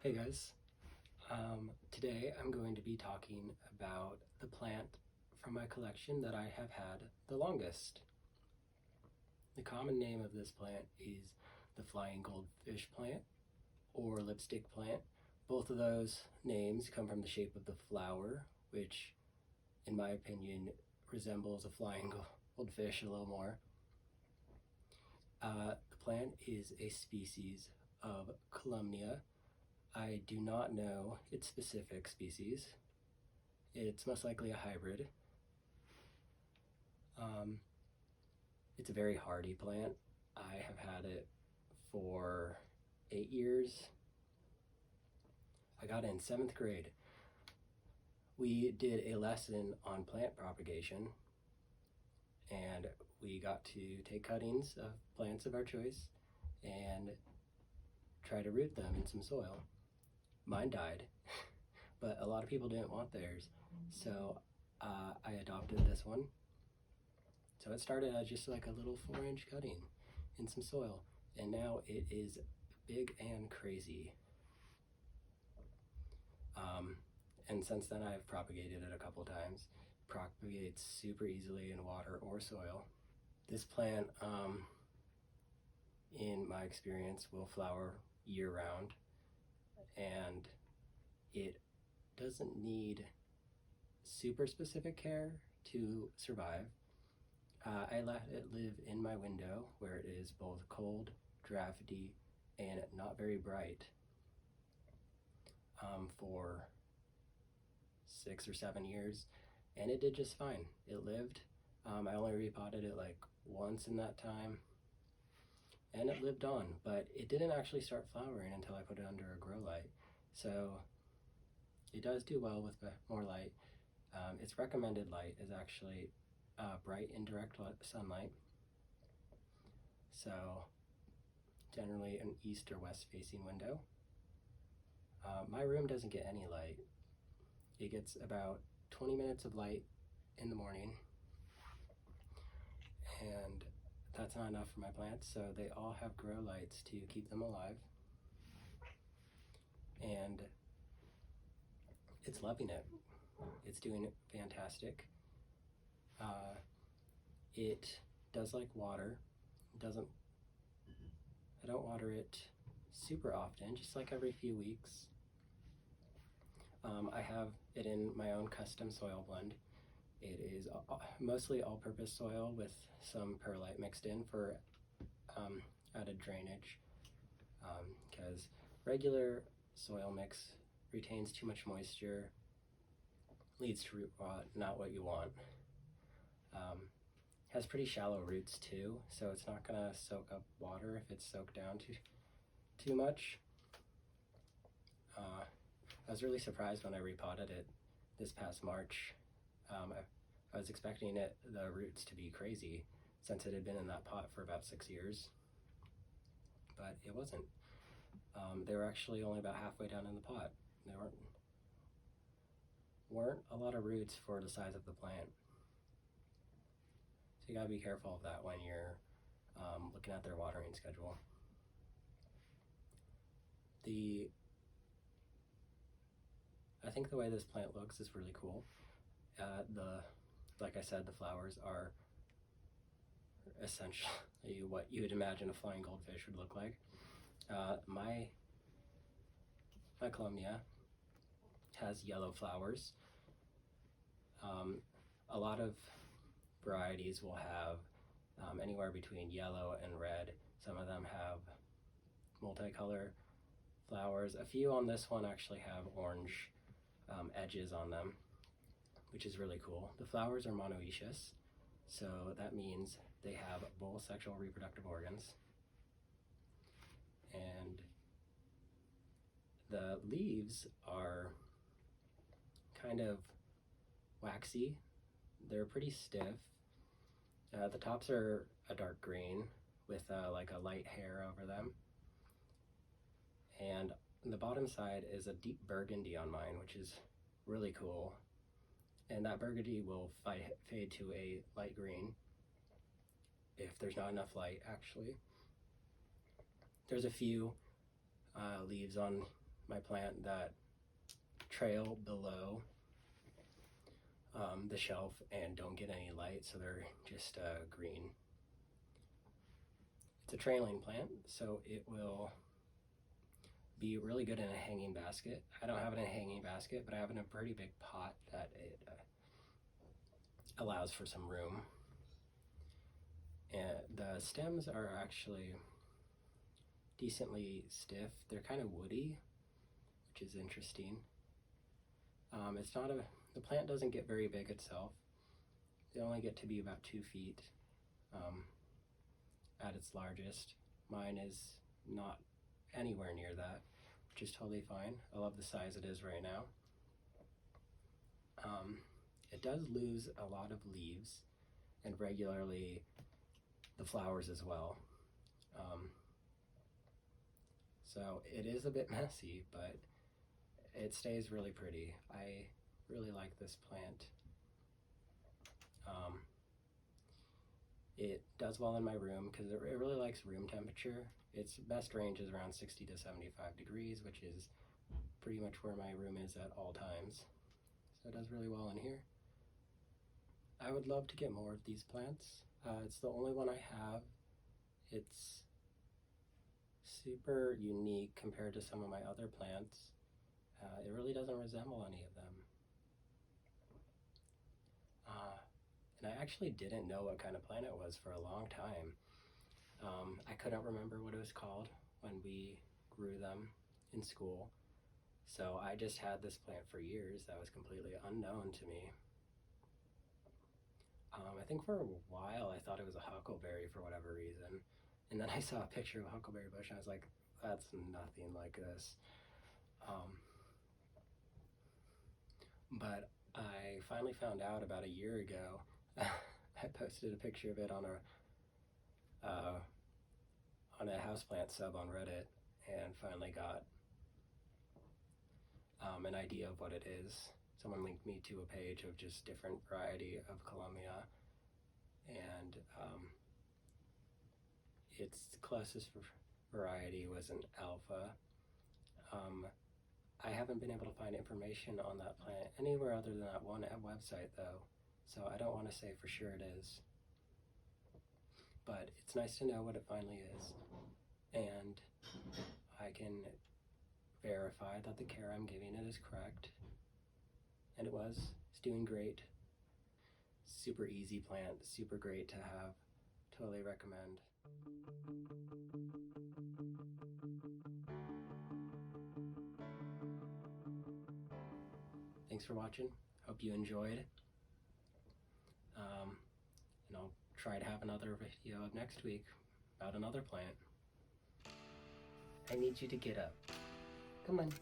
Hey guys, today I'm going to be talking about the plant from my collection that I have had the longest. The common name of this plant is the flying goldfish plant or lipstick plant. Both of those names come from the shape of the flower, which in my opinion resembles a flying goldfish a little more. The plant is a species of Columnea. I do not know its specific species. It's most likely a hybrid. It's a very hardy plant. I have had it for 8 years. I got it in 7th grade. We did a lesson on plant propagation, and we got to take cuttings of plants of our choice and try to root them in some soil. Mine died, but a lot of people didn't want theirs, so I adopted this one. So it started as just like a little 4-inch cutting in some soil, and now it is big and crazy. And since then I've propagated it a couple times. Propagates super easily in water or soil. This plant, in my experience, will flower year-round, and it doesn't need super specific care to survive. I let it live in my window where it is both cold, drafty, and not very bright for 6 or 7 years, and it did just fine. It lived. I only repotted it like once in that time, and it lived on, but it didn't actually start flowering until I put it under a grow light. So it does do well with more light. Its recommended light is actually bright indirect sunlight. So generally an east or west facing window. My room doesn't get any light. It gets about 20 minutes of light in the morning, and that's not enough for my plants, so they all have grow lights to keep them alive. And it's loving it. It's doing fantastic. It does like water. I don't water it super often, just like every few weeks. I have it in my own custom soil blend. It is mostly all-purpose soil with some perlite mixed in for added drainage, because regular soil mix retains too much moisture, leads to root rot, not what you want. Has pretty shallow roots too, so it's not gonna soak up water if it's soaked down too much. I was really surprised when I repotted it this past March. I was expecting the roots to be crazy since it had been in that pot for about 6 years, but it wasn't. They were actually only about halfway down in the pot. There weren't a lot of roots for the size of the plant. So you gotta be careful of that when you're looking at their watering schedule. I think the way this plant looks is really cool. Like I said, the flowers are essentially what you would imagine a flying goldfish would look like. My Columnea has yellow flowers. A lot of varieties will have anywhere between yellow and red. Some of them have multicolor flowers. A few on this one actually have orange edges on them, which is really cool. The flowers are monoecious, so that means they have both sexual reproductive organs. And the leaves are kind of waxy. They're pretty stiff. The tops are a dark green with like a light hair over them. And the bottom side is a deep burgundy on mine, which is really cool. And that burgundy will fade to a light green if there's not enough light, actually. There's a few leaves on my plant that trail below the shelf and don't get any light, so they're just green. It's a trailing plant, so it will be really good in a hanging basket. I don't have it in a hanging basket, but I have it in a pretty big pot that it allows for some room. And the stems are actually decently stiff. They're kind of woody, which is interesting. The plant doesn't get very big itself. They only get to be about 2 feet at its largest. Mine is not anywhere near that, which is totally fine. I love the size it is right now. It does lose a lot of leaves and regularly the flowers as well. So it is a bit messy, but it stays really pretty. I really like this plant. It does well in my room because it really likes room temperature. Its best range is around 60 to 75 degrees, which is pretty much where my room is at all times. So it does really well in here. I would love to get more of these plants. It's the only one I have. It's super unique compared to some of my other plants. It really doesn't resemble any of them. And I actually didn't know what kind of plant it was for a long time. I couldn't remember what it was called when we grew them in school. So I just had this plant for years that was completely unknown to me. I think for a while I thought it was a huckleberry for whatever reason. And then I saw a picture of a huckleberry bush and I was like, that's nothing like this. But I finally found out about a year ago. I posted a picture of it on a houseplant sub on Reddit and finally got an idea of what it is. Someone linked me to a page of just different variety of Columnea, and its closest variety was an alpha. I haven't been able to find information on that plant anywhere other than that one website though, so I don't want to say for sure it is. But it's nice to know what it finally is, and I can verify that the care I'm giving it is correct, and it was. It's doing great. Super easy plant, super great to have. Totally recommend. Thanks for watching. Hope you enjoyed. And I'll try to have another video next week about another plant. I need you to get up. Come on.